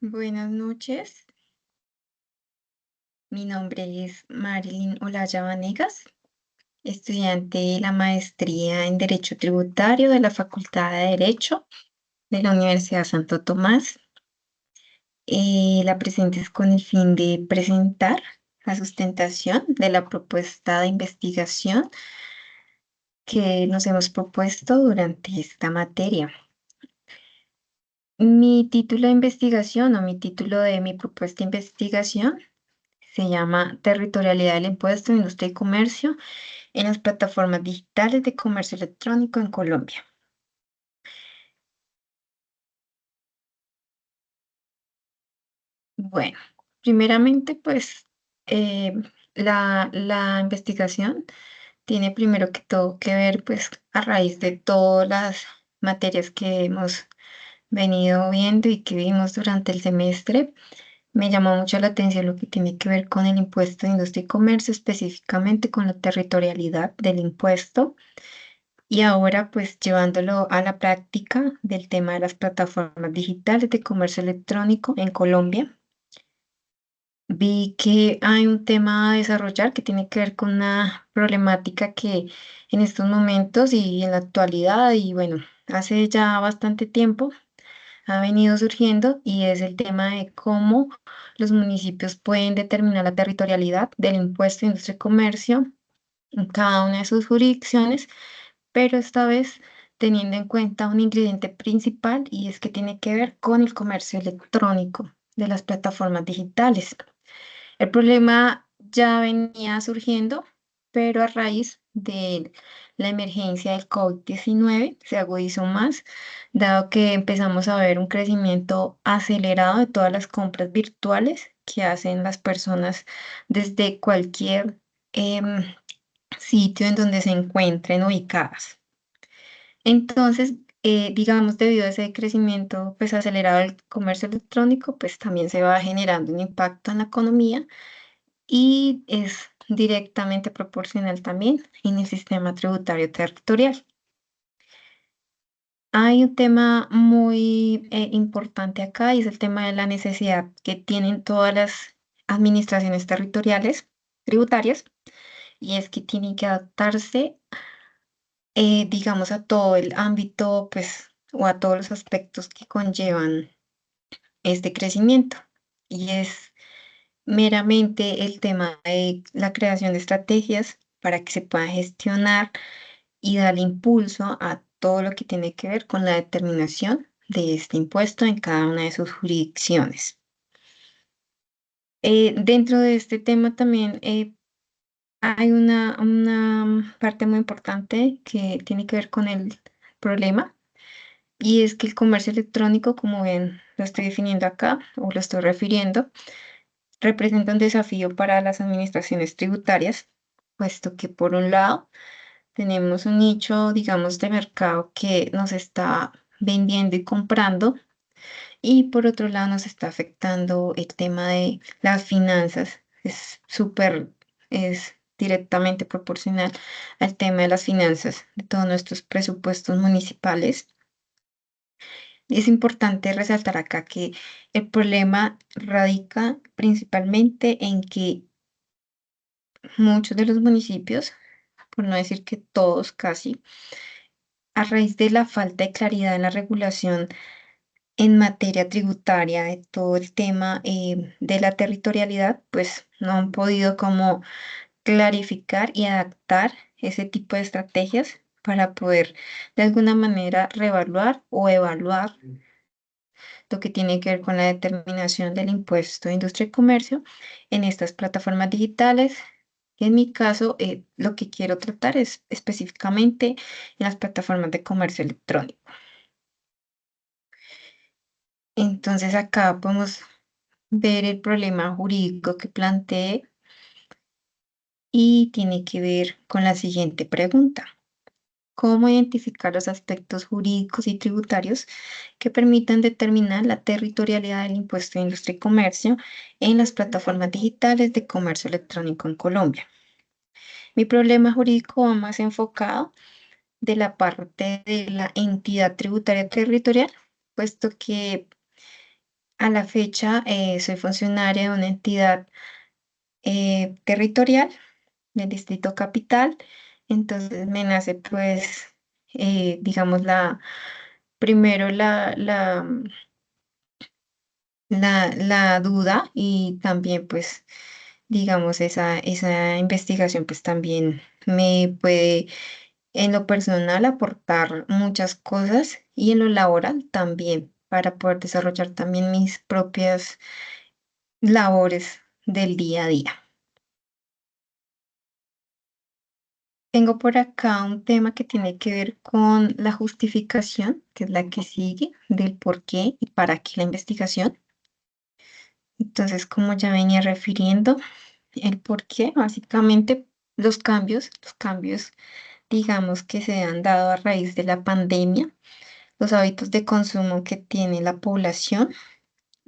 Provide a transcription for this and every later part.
Buenas noches, mi nombre es Marilyn Olaya Vanegas, estudiante de la maestría en Derecho Tributario de la Facultad de Derecho de la Universidad Santo Tomás. La presente es con el fin de presentar la sustentación de la propuesta de investigación que nos hemos propuesto durante esta materia. Mi título de investigación o mi título de mi propuesta de investigación se llama Territorialidad del Impuesto de Industria y Comercio en las plataformas digitales de comercio electrónico en Colombia. Bueno, primeramente, pues eh, la investigación tiene primero que todo que ver, pues a raíz de todas las materias que hemos venido viendo y que vimos durante el semestre. Me llamó mucho la atención lo que tiene que ver con el impuesto de industria y comercio, específicamente con la territorialidad del impuesto. Y ahora, pues llevándolo a la práctica del tema de las plataformas digitales de comercio electrónico en Colombia, vi que hay un tema a desarrollar que tiene que ver con una problemática que en estos momentos y en la actualidad, y bueno, hace ya bastante tiempo, ha venido surgiendo y es el tema de cómo los municipios pueden determinar la territorialidad del impuesto de industria y comercio en cada una de sus jurisdicciones, pero esta vez teniendo en cuenta un ingrediente principal y es que tiene que ver con el comercio electrónico de las plataformas digitales. El problema ya venía surgiendo, pero a raíz de la emergencia del COVID-19 se agudizó más, dado que empezamos a ver un crecimiento acelerado de todas las compras virtuales que hacen las personas desde cualquier em, sitio en donde se encuentren ubicadas. Entonces, digamos, debido a ese crecimiento pues acelerado del comercio electrónico, pues también se va generando un impacto en la economía y es directamente proporcional también en el sistema tributario territorial. Hay un tema muy importante acá y es el tema de la necesidad que tienen todas las administraciones territoriales tributarias y es que tienen que adaptarse, digamos, a todo el ámbito, pues, o a todos los aspectos que conllevan este crecimiento. Y es meramente el tema de la creación de estrategias para que se pueda gestionar y dar impulso a todo lo que tiene que ver con la determinación de este impuesto en cada una de sus jurisdicciones. Dentro de este tema también hay una parte muy importante que tiene que ver con el problema y es que el comercio electrónico, como ven, lo estoy definiendo acá o lo estoy refiriendo, representa un desafío para las administraciones tributarias, puesto que por un lado tenemos un nicho, digamos, de mercado que nos está vendiendo y comprando y por otro lado nos está afectando el tema de las finanzas. Es directamente proporcional al tema de las finanzas de todos nuestros presupuestos municipales. Es importante resaltar acá que el problema radica principalmente en que muchos de los municipios, por no decir que todos casi, a raíz de la falta de claridad en la regulación en materia tributaria, de todo el tema de la territorialidad, pues no han podido como clarificar y adaptar ese tipo de estrategias para poder de alguna manera reevaluar o evaluar lo que tiene que ver con la determinación del impuesto de industria y comercio en estas plataformas digitales. En mi caso, lo que quiero tratar es específicamente en las plataformas de comercio electrónico. Entonces, acá podemos ver el problema jurídico que planteé y tiene que ver con la siguiente pregunta. ¿Cómo identificar los aspectos jurídicos y tributarios que permitan determinar la territorialidad del impuesto de industria y comercio en las plataformas digitales de comercio electrónico en Colombia? Mi problema jurídico va más enfocado de la parte de la entidad tributaria territorial, puesto que A la fecha soy funcionaria de una entidad territorial del Distrito Capital, entonces me nace pues, digamos, primero la duda y también pues, digamos, esa investigación pues también me puede en lo personal aportar muchas cosas y en lo laboral también para poder desarrollar también mis propias labores del día a día. Tengo por acá un tema que tiene que ver con la justificación, que es la que sigue, del por qué y para qué la investigación. Entonces, como ya venía refiriendo, el por qué, básicamente los cambios, digamos, que se han dado a raíz de la pandemia, los hábitos de consumo que tiene la población,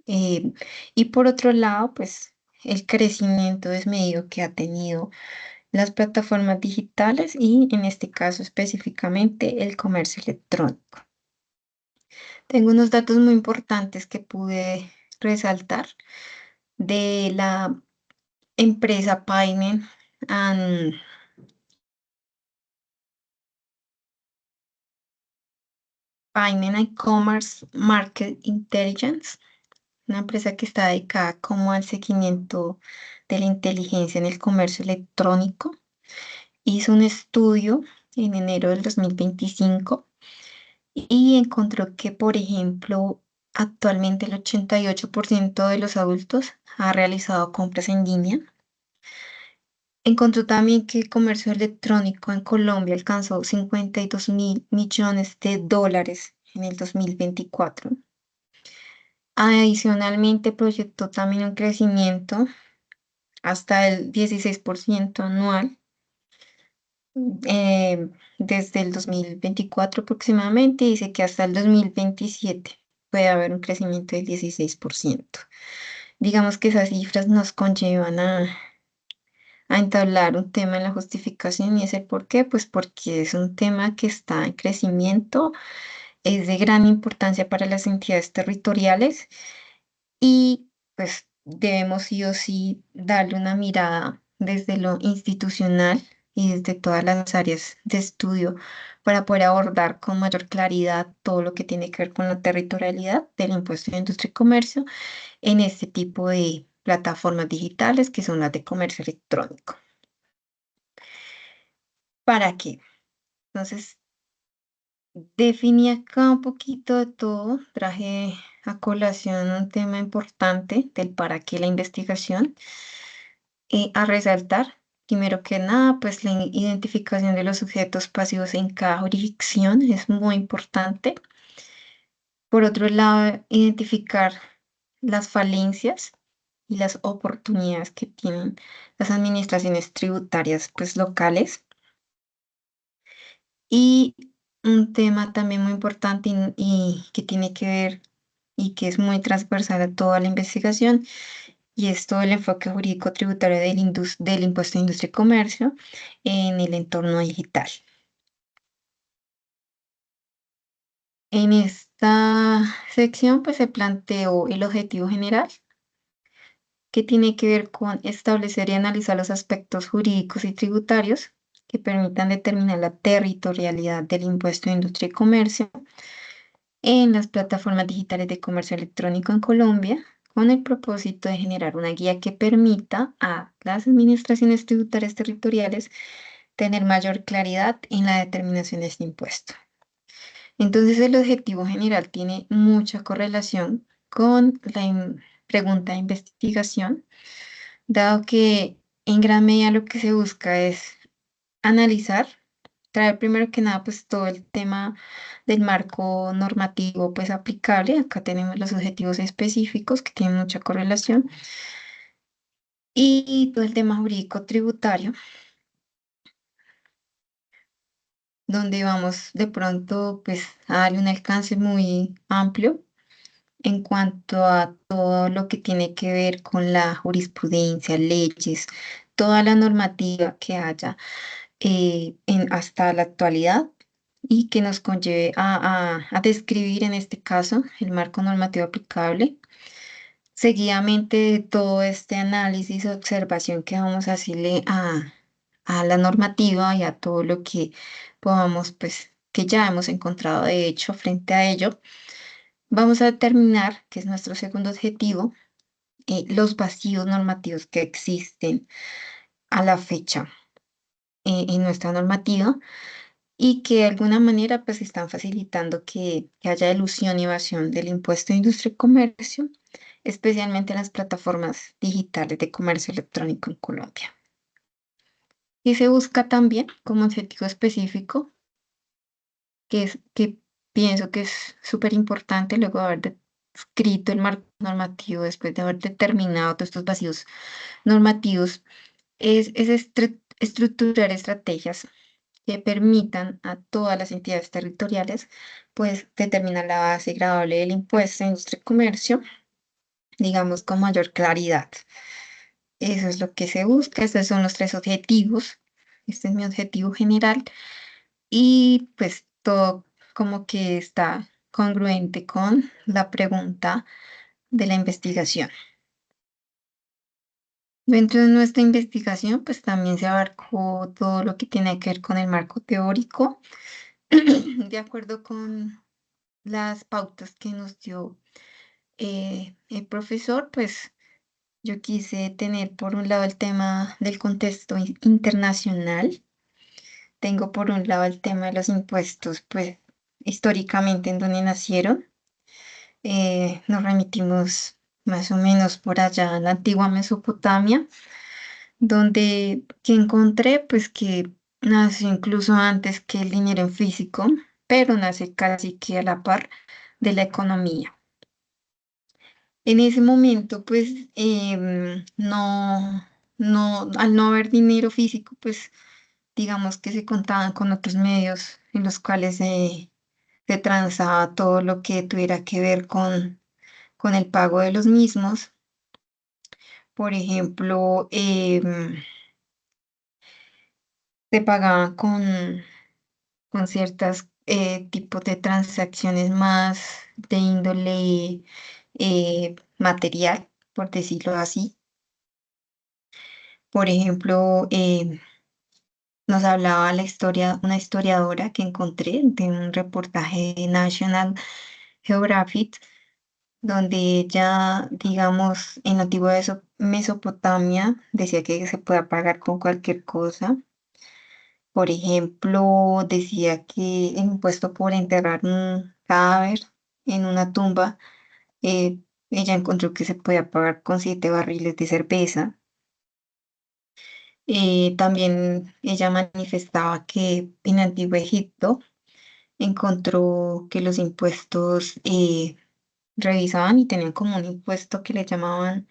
eh, y por otro lado, pues el crecimiento desmedido que ha tenido las plataformas digitales y en este caso específicamente el comercio electrónico. Tengo unos datos muy importantes que pude resaltar de la empresa and, Payment and Commerce Market Intelligence, una empresa que está dedicada como al seguimiento de la inteligencia en el comercio electrónico. Hizo un estudio en enero del 2025 y encontró que, por ejemplo, actualmente el 88% de los adultos ha realizado compras en línea. Encontró también que el comercio electrónico en Colombia alcanzó 52.000 millones de dólares en el 2024. Adicionalmente, proyectó también un crecimiento hasta el 16% anual, eh, desde el 2024 aproximadamente. Dice que hasta el 2027 puede haber un crecimiento del 16%. Digamos que esas cifras nos conllevan a entablar un tema en la justificación y es el por qué, pues porque es un tema que está en crecimiento, es de gran importancia para las entidades territoriales y pues debemos sí o sí darle una mirada desde lo institucional y desde todas las áreas de estudio para poder abordar con mayor claridad todo lo que tiene que ver con la territorialidad del impuesto de industria y comercio en este tipo de plataformas digitales que son las de comercio electrónico. ¿Para qué? Entonces, definí acá un poquito de todo, traje a colación un tema importante del para qué la investigación, a resaltar, primero que nada, pues la identificación de los sujetos pasivos en cada jurisdicción es muy importante. Por otro lado, identificar las falencias y las oportunidades que tienen las administraciones tributarias, pues locales. Y un tema también muy importante y que tiene que ver y que es muy transversal a toda la investigación, y es todo el enfoque jurídico tributario del impuesto de industria y comercio en el entorno digital. En esta sección, pues se planteó el objetivo general, que tiene que ver con establecer y analizar los aspectos jurídicos y tributarios que permitan determinar la territorialidad del impuesto de industria y comercio en las plataformas digitales de comercio electrónico en Colombia, con el propósito de generar una guía que permita a las administraciones tributarias territoriales tener mayor claridad en la determinación de este impuesto. Entonces, el objetivo general tiene mucha correlación con la pregunta de investigación, dado que en gran medida lo que se busca es analizar, traer primero que nada pues todo el tema del marco normativo pues aplicable. Acá tenemos los objetivos específicos que tienen mucha correlación y todo el tema jurídico tributario, donde vamos de pronto pues a darle un alcance muy amplio en cuanto a todo lo que tiene que ver con la jurisprudencia, leyes, toda la normativa que haya hasta la actualidad y que nos conlleve a describir en este caso el marco normativo aplicable. seguidamente de todo este análisis, observación que vamos a hacerle a la normativa y a todo lo que podamos, pues, que ya hemos encontrado de hecho frente a ello, vamos a determinar, que es nuestro segundo objetivo, los vacíos normativos que existen a la fecha en nuestra normativa y que de alguna manera pues están facilitando que haya elusión y evasión del impuesto de industria y comercio, especialmente en las plataformas digitales de comercio electrónico en Colombia. Y se busca también como objetivo específico, que pienso que es súper importante luego de haber escrito el marco normativo, después de haber determinado todos estos vacíos normativos, es estructurar estrategias que permitan a todas las entidades territoriales, pues, determinar la base graduable del impuesto a industria y comercio, digamos, con mayor claridad. Eso es lo que se busca, estos son los tres objetivos. Este es mi objetivo general y pues todo como que está congruente con la pregunta de la investigación. Dentro de nuestra investigación, pues también se abarcó todo lo que tiene que ver con el marco teórico, de acuerdo con las pautas que nos dio el profesor, pues yo quise tener por un lado el tema del contexto internacional, tengo por un lado el tema de los impuestos, pues históricamente en donde nacieron, nos remitimos más o menos por allá a la antigua Mesopotamia, donde que encontré pues que nació incluso antes que el dinero en físico, pero nace casi que a la par de la economía. En ese momento, pues, al no haber dinero físico, pues, digamos que se contaban con otros medios en los cuales se transaba todo lo que tuviera que ver con el pago de los mismos. Por ejemplo, se pagaban con ciertas tipos de transacciones más de índole material, por decirlo así. Por ejemplo, nos hablaba una historiadora que encontré de un reportaje de National Geographic, donde ella, digamos, en la antigua Mesopotamia decía que se puede pagar con cualquier cosa. Por ejemplo, decía que el impuesto por enterrar un cadáver en una tumba, eh, ella encontró que se podía pagar con 7 barriles de cerveza. También ella manifestaba que en Antiguo Egipto encontró que los impuestos revisaban y tenían como un impuesto que le llamaban,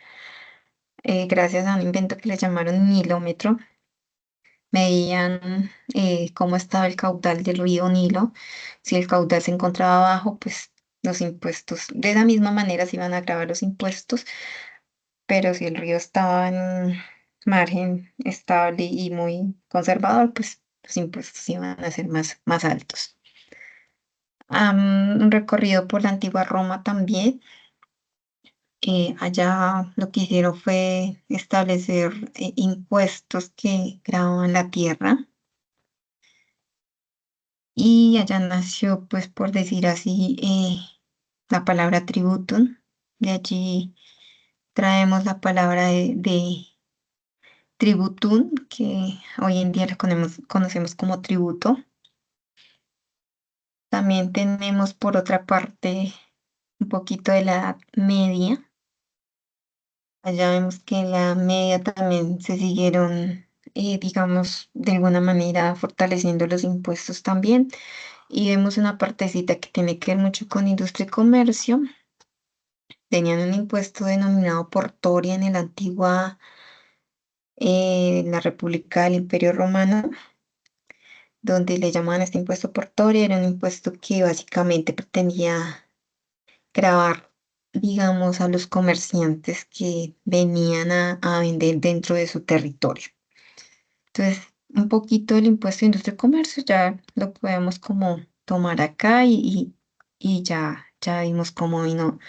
gracias a un invento que le llamaron Nilómetro, medían cómo estaba el caudal del río Nilo. Si el caudal se encontraba bajo, pues los impuestos, de la misma manera se iban a grabar los impuestos, pero si el río estaba en margen estable y muy conservador, pues los impuestos iban a ser más altos. Un recorrido por la antigua Roma también. Allá lo que hicieron fue establecer impuestos que grababan la tierra y allá nació, pues por decir así, la palabra tributum. De allí traemos la palabra de tributum, que hoy en día la conocemos como tributo. También tenemos por otra parte un poquito de la Edad Media. Allá vemos que en la media también se siguieron, digamos, de alguna manera fortaleciendo los impuestos también. Y vemos una partecita que tiene que ver mucho con industria y comercio. Tenían un impuesto denominado portoria en la antigua, la República del Imperio Romano, donde le llamaban a este impuesto portoria. Era un impuesto que básicamente pretendía grabar, digamos, a los comerciantes que venían a vender dentro de su territorio. Entonces, un poquito del impuesto de industria y comercio ya lo podemos como tomar acá y ya vimos cómo vino,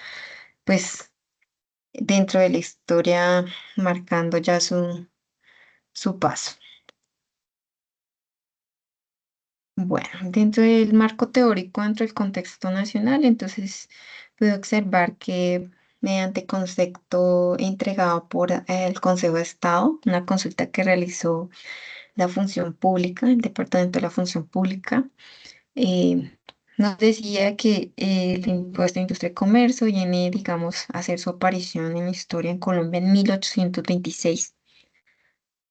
pues, dentro de la historia, marcando ya su paso. Bueno, dentro del marco teórico, dentro del contexto nacional, entonces pude observar que mediante concepto entregado por el Consejo de Estado, una consulta que realizó la función pública, el Departamento de la Función Pública, nos decía que el impuesto de industria y comercio viene, digamos, a hacer su aparición en la historia en Colombia en 1826.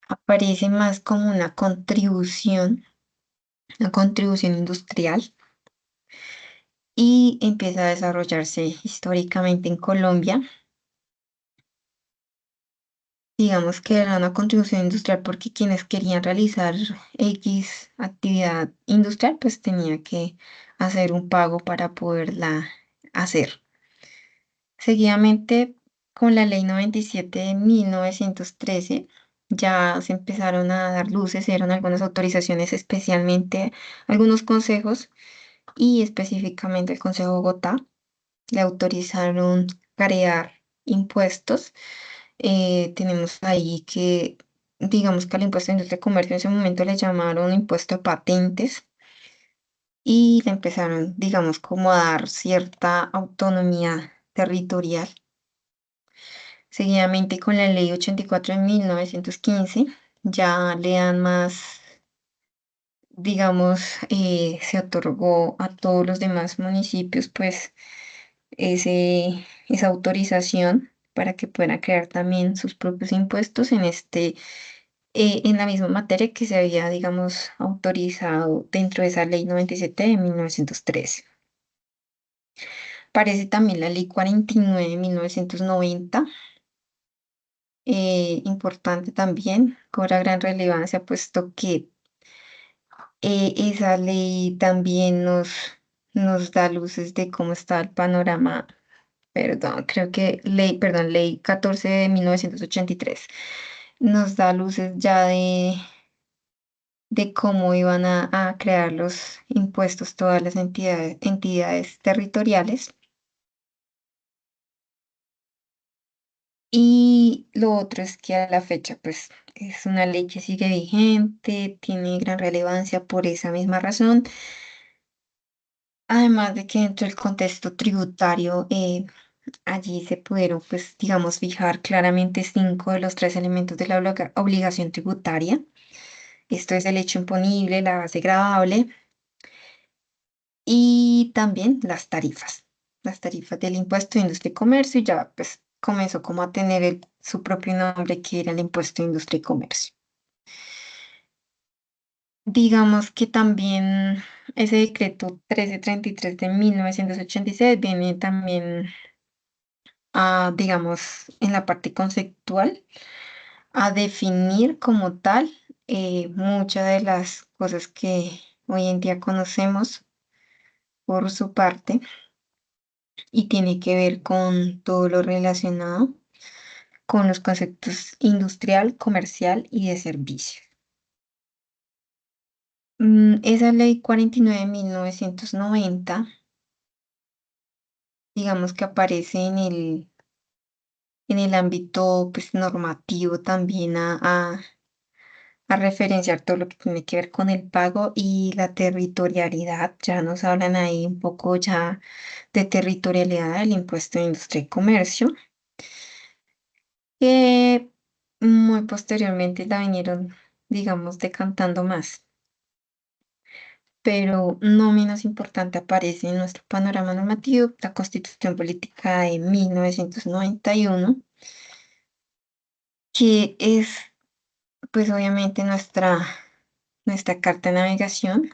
Aparece más como una contribución industrial y empieza a desarrollarse históricamente en Colombia. Digamos que era una contribución industrial porque quienes querían realizar X actividad industrial, pues tenía que hacer un pago para poderla hacer. Seguidamente, con la Ley 97 de 1913, ya se empezaron a dar luces, eran algunas autorizaciones, especialmente algunos consejos y específicamente el Consejo de Bogotá le autorizaron crear impuestos. Tenemos ahí que, digamos que al impuesto de industria y comercio en ese momento le llamaron impuesto de patentes y le empezaron, digamos, como a dar cierta autonomía territorial. Seguidamente con la ley 84 de 1915 ya le dan más, digamos, se otorgó a todos los demás municipios pues esa autorización para que puedan crear también sus propios impuestos en la misma materia que se había, digamos, autorizado dentro de esa ley 97 de 1913. Aparece también la ley 49 de 1990, importante también, cobra gran relevancia, puesto que esa ley también nos da luces de cómo está el panorama. Perdón, creo que ley 14 de 1983 nos da luces ya de cómo iban a crear los impuestos todas las entidades territoriales. Y lo otro es que a la fecha, pues es una ley que sigue vigente, tiene gran relevancia por esa misma razón. Además de que dentro del contexto tributario, allí se pudieron, pues, digamos, fijar claramente cinco de los tres elementos de la obligación tributaria. Esto es el hecho imponible, la base gravable y también las tarifas del impuesto de industria y comercio, y ya pues comenzó como a tener su propio nombre que era el impuesto de industria y comercio. Digamos que también ese decreto 1333 de 1986 viene también a, digamos, en la parte conceptual, a definir como tal muchas de las cosas que hoy en día conocemos por su parte y tiene que ver con todo lo relacionado con los conceptos industrial, comercial y de servicio. Esa ley 49 de 1990, digamos que aparece en el ámbito pues, normativo también a referenciar todo lo que tiene que ver con el pago y la territorialidad. Ya nos hablan ahí un poco ya de territorialidad del impuesto de industria y comercio, que muy posteriormente la vinieron, digamos, decantando más. Pero no menos importante aparece en nuestro panorama normativo la Constitución Política de 1991, que es, pues obviamente, nuestra carta de navegación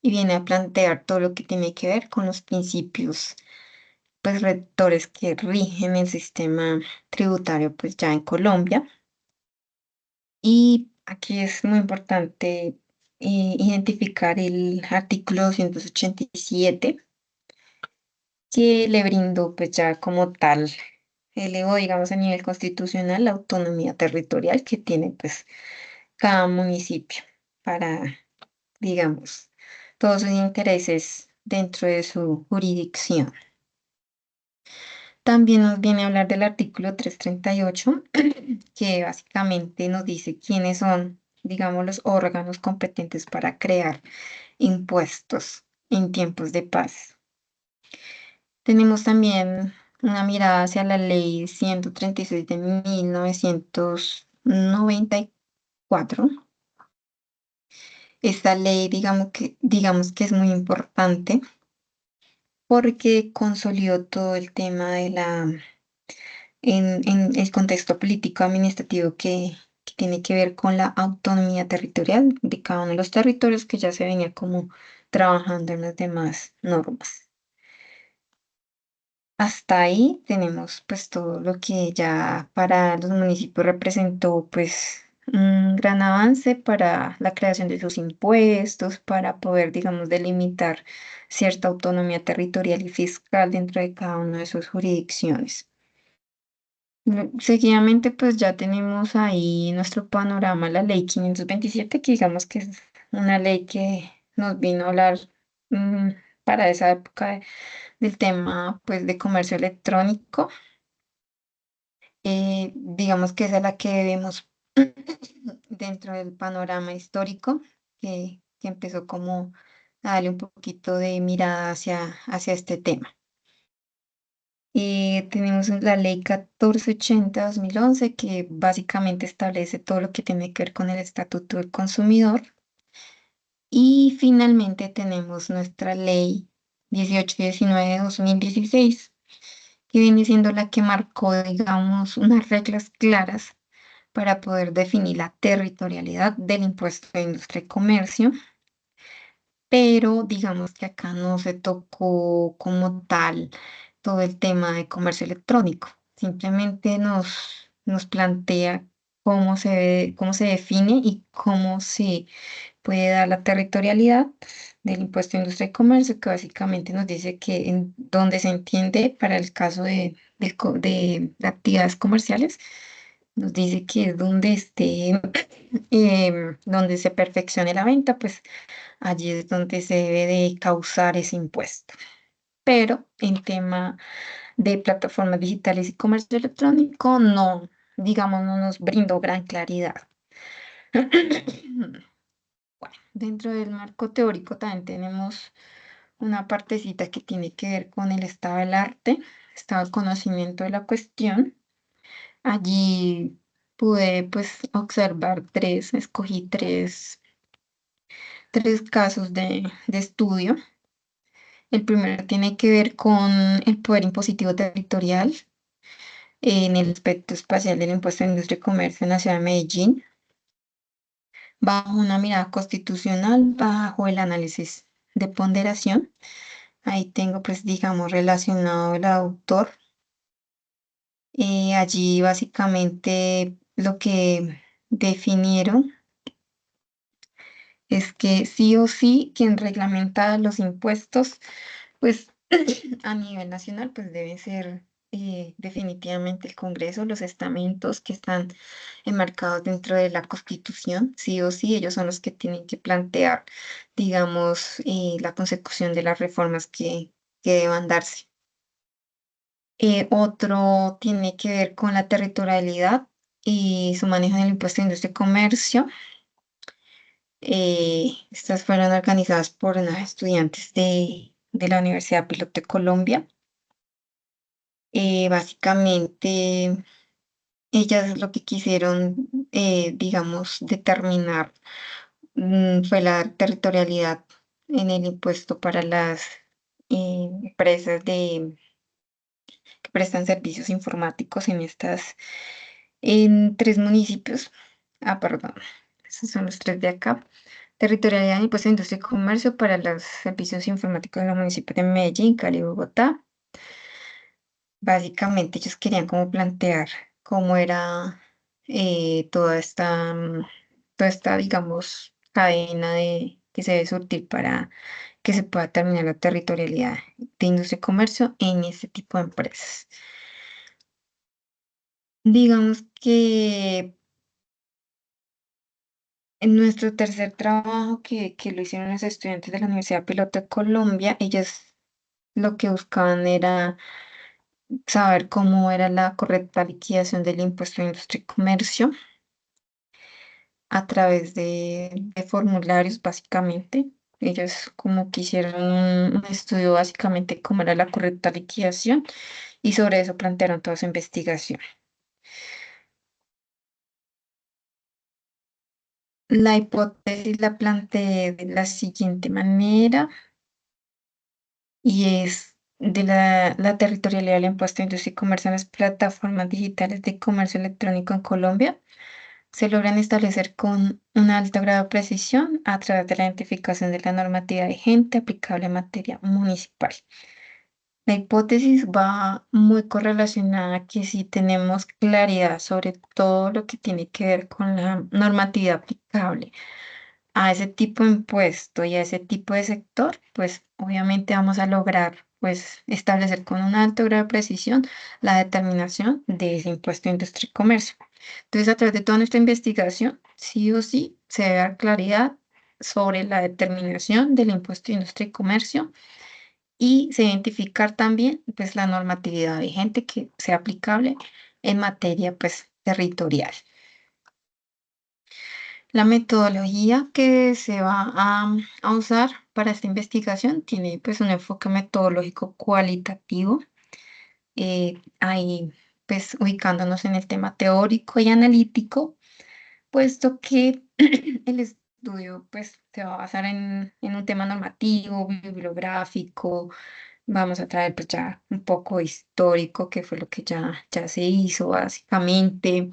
y viene a plantear todo lo que tiene que ver con los principios, pues, rectores que rigen el sistema tributario, pues, ya en Colombia. Y aquí es muy importante identificar el artículo 287 que le brindó pues ya como tal, elevó digamos a nivel constitucional la autonomía territorial que tiene pues cada municipio para, digamos, todos sus intereses dentro de su jurisdicción. También nos viene a hablar del artículo 338, que básicamente nos dice quiénes son, digamos, los órganos competentes para crear impuestos en tiempos de paz. Tenemos también una mirada hacia la ley 136 de 1994. Esta ley, digamos que es muy importante porque consolidó todo el tema en el contexto político administrativo que tiene que ver con la autonomía territorial de cada uno de los territorios que ya se venía como trabajando en las demás normas. Hasta ahí tenemos pues todo lo que ya para los municipios representó pues un gran avance para la creación de sus impuestos, para poder, digamos, delimitar cierta autonomía territorial y fiscal dentro de cada una de sus jurisdicciones. Seguidamente, pues ya tenemos ahí en nuestro panorama la ley 527, que digamos que es una ley que nos vino a hablar mm, para esa época del tema pues de comercio electrónico. Digamos que esa es la que vemos dentro del panorama histórico, que empezó como a darle un poquito de mirada hacia este tema. Tenemos la ley 1480-2011 que básicamente establece todo lo que tiene que ver con el Estatuto del Consumidor. Y finalmente tenemos nuestra ley 1819-2016 que viene siendo la que marcó, digamos, unas reglas claras para poder definir la territorialidad del impuesto de industria y comercio, pero digamos que acá no se tocó como tal todo el tema de comercio electrónico. Simplemente nos plantea cómo se define y cómo se puede dar la territorialidad del impuesto de industria y comercio, que básicamente nos dice que en donde se entiende para el caso de actividades comerciales, nos dice que es donde esté, donde se perfeccione la venta, pues allí es donde se debe de causar ese impuesto. Pero en tema de plataformas digitales y comercio electrónico, no, digamos, no nos brindó gran claridad. Bueno, dentro del marco teórico también tenemos una partecita que tiene que ver con el estado del arte, estado del conocimiento de la cuestión. Allí pude pues observar escogí tres casos de estudio. El primero tiene que ver con el poder impositivo territorial en el aspecto espacial del impuesto de industria y comercio en la ciudad de Medellín, bajo una mirada constitucional, bajo el análisis de ponderación. Ahí tengo, pues, digamos, relacionado el autor. Allí básicamente lo que definieron es que sí o sí quien reglamenta los impuestos, pues a nivel nacional, pues debe ser definitivamente el Congreso, los estamentos que están enmarcados dentro de la Constitución, sí o sí, ellos son los que tienen que plantear, digamos, la consecución de las reformas que deban darse. Otro tiene que ver con la territorialidad y su manejo en el impuesto de industria y comercio. Estas fueron organizadas por unas estudiantes de la Universidad Piloto de Colombia. Básicamente, ellas lo que quisieron, digamos, determinar fue la territorialidad en el impuesto para las empresas que prestan servicios informáticos en tres municipios. Ah, perdón, esos son los tres de acá. Territorialidad en impuesto de industria y comercio para los servicios informáticos de los municipios de Medellín, Cali y Bogotá. Básicamente ellos querían como plantear cómo era toda esta, digamos, cadena que se debe surtir para que se pueda terminar la territorialidad de industria y comercio en este tipo de empresas. Digamos que en nuestro tercer trabajo que lo hicieron los estudiantes de la Universidad Piloto de Colombia, ellos lo que buscaban era saber cómo era la correcta liquidación del impuesto de industria y comercio a través de formularios, básicamente. Ellos como que hicieron un estudio básicamente cómo era la correcta liquidación y sobre eso plantearon toda su investigación. La hipótesis la planteé de la siguiente manera y es de la territorialidad del impuesto de industria y comercio en las plataformas digitales de comercio electrónico en Colombia. Se logran establecer con un alto grado de precisión a través de la identificación de la normativa vigente aplicable en materia municipal. La hipótesis va muy correlacionada a que si tenemos claridad sobre todo lo que tiene que ver con la normatividad aplicable a ese tipo de impuesto y a ese tipo de sector, pues obviamente vamos a lograr pues establecer con un alto grado de precisión la determinación de ese impuesto de industria y comercio. Entonces, a través de toda nuestra investigación, sí o sí, se debe dar claridad sobre la determinación del impuesto de industria y comercio y se identificar también pues la normatividad vigente que sea aplicable en materia pues territorial. La metodología que se va a usar para esta investigación tiene pues un enfoque metodológico cualitativo, ahí pues ubicándonos en el tema teórico y analítico, puesto que el estudio pues se va a basar en un tema normativo, bibliográfico, vamos a traer pues ya un poco histórico, que fue lo que ya se hizo básicamente.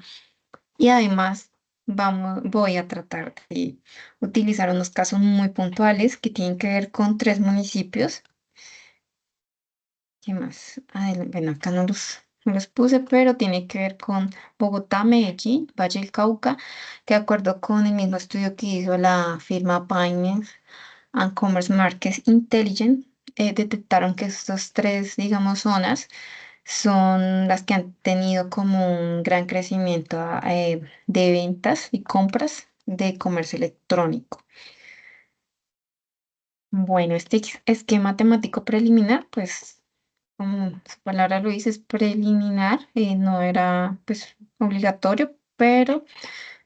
Y además voy a tratar de utilizar unos casos muy puntuales que tienen que ver con tres municipios. ¿Qué más? Bueno, acá no los puse, pero tiene que ver con Bogotá, Medellín, Valle del Cauca, que de acuerdo con el mismo estudio que hizo la firma Finance and Commerce Markets Intelligence, detectaron que estas tres, digamos, zonas son las que han tenido como un gran crecimiento de ventas y compras de comercio electrónico. Bueno, este esquema temático preliminar, pues como su palabra lo dice, es preliminar, no era pues obligatorio, pero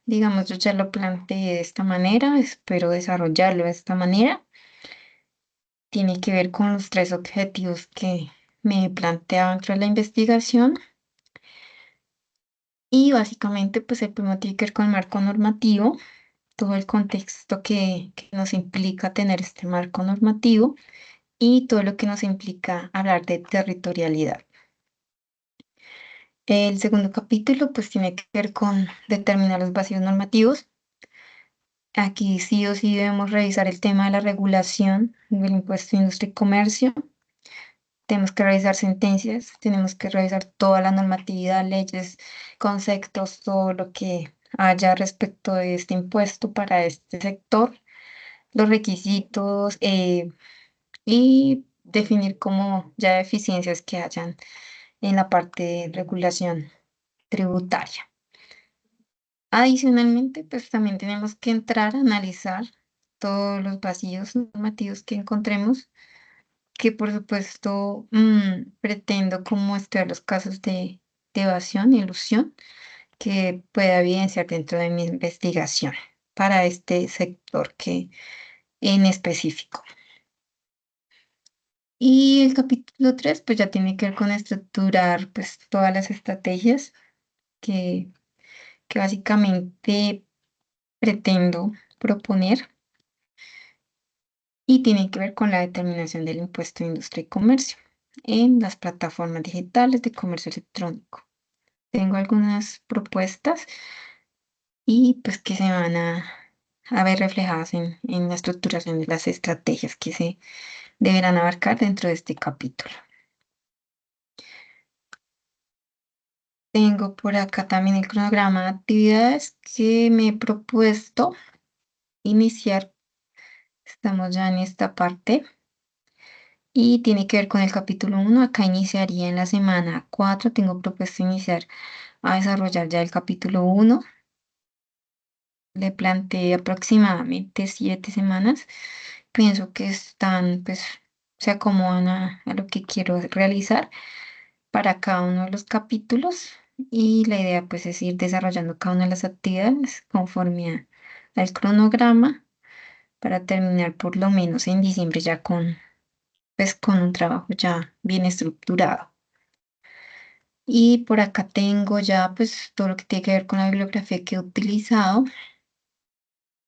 digamos yo ya lo planteé de esta manera, espero desarrollarlo de esta manera. Tiene que ver con los tres objetivos que me planteaba dentro de la investigación. Y básicamente, pues el primero tiene que ver con el marco normativo, todo el contexto que nos implica tener este marco normativo y todo lo que nos implica hablar de territorialidad. El segundo capítulo, pues tiene que ver con determinar los vacíos normativos. Aquí sí o sí debemos revisar el tema de la regulación del impuesto de industria y comercio. Tenemos que revisar sentencias, tenemos que revisar toda la normatividad, leyes, conceptos, todo lo que haya respecto de este impuesto para este sector, los requisitos y definir como ya deficiencias que hayan en la parte de regulación tributaria. Adicionalmente, pues también tenemos que entrar a analizar todos los vacíos normativos que encontremos que por supuesto pretendo como estudiar los casos de evasión y elusión que pueda evidenciar dentro de mi investigación para este sector que en específico. Y el capítulo 3 pues ya tiene que ver con estructurar pues todas las estrategias que, que básicamente pretendo proponer y tiene que ver con la determinación del impuesto de industria y comercio en las plataformas digitales de comercio electrónico. Tengo algunas propuestas y pues que se van a ver reflejadas en la estructuración de las estrategias que se deberán abarcar dentro de este capítulo. Tengo por acá también el cronograma de actividades que me he propuesto iniciar. Estamos ya en esta parte y tiene que ver con el capítulo 1. Acá iniciaría en la semana 4. Tengo propuesto iniciar a desarrollar ya el capítulo 1. Le planteé aproximadamente 7 semanas. Pienso que están, pues, se acomodan a lo que quiero realizar. para cada uno de los capítulos y la idea pues es ir desarrollando cada una de las actividades conforme al cronograma para terminar por lo menos en diciembre ya pues con un trabajo ya bien estructurado. Y por acá tengo ya pues todo lo que tiene que ver con la bibliografía que he utilizado.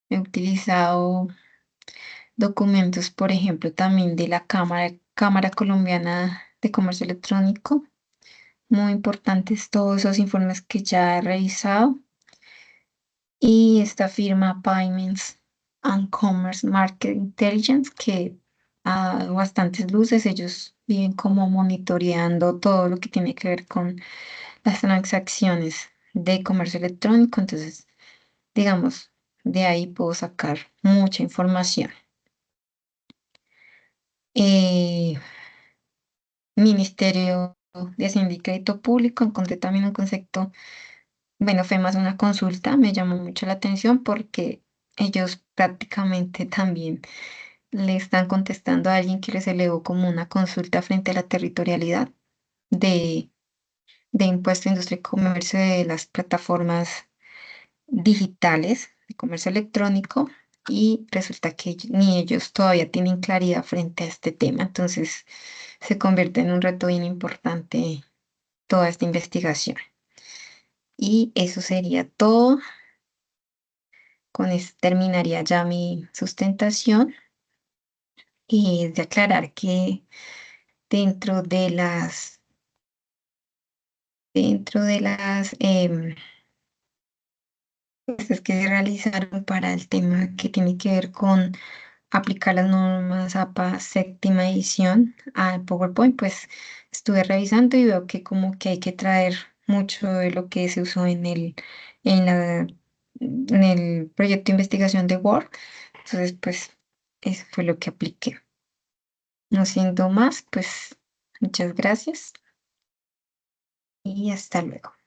He utilizado documentos, por ejemplo, también de la Cámara Colombiana de Comercio Electrónico. Muy importantes todos esos informes que ya he revisado. Y esta firma Payments and Commerce Market Intelligence, que a bastantes luces ellos viven como monitoreando todo lo que tiene que ver con las transacciones de comercio electrónico. Entonces, digamos, de ahí puedo sacar mucha información. Eh, Ministerio de Hacienda y Crédito Público, encontré también un concepto, bueno, fue más una consulta, me llamó mucho la atención porque ellos prácticamente también le están contestando a alguien que les elevó como una consulta frente a la territorialidad de, de impuesto a industria y comercio de las plataformas digitales de comercio electrónico y resulta que ni ellos todavía tienen claridad frente a este tema. Entonces se convierte en un reto bien importante toda esta investigación. Y eso sería todo. Con eso terminaría ya mi sustentación y es de aclarar que dentro de las cosas que se realizaron para el tema que tiene que ver con aplicar las normas APA séptima edición al PowerPoint, pues estuve revisando y veo que como que hay que traer mucho de lo que se usó en en el proyecto de investigación de Word. Entonces, pues eso fue lo que apliqué. No siendo más, pues muchas gracias y hasta luego.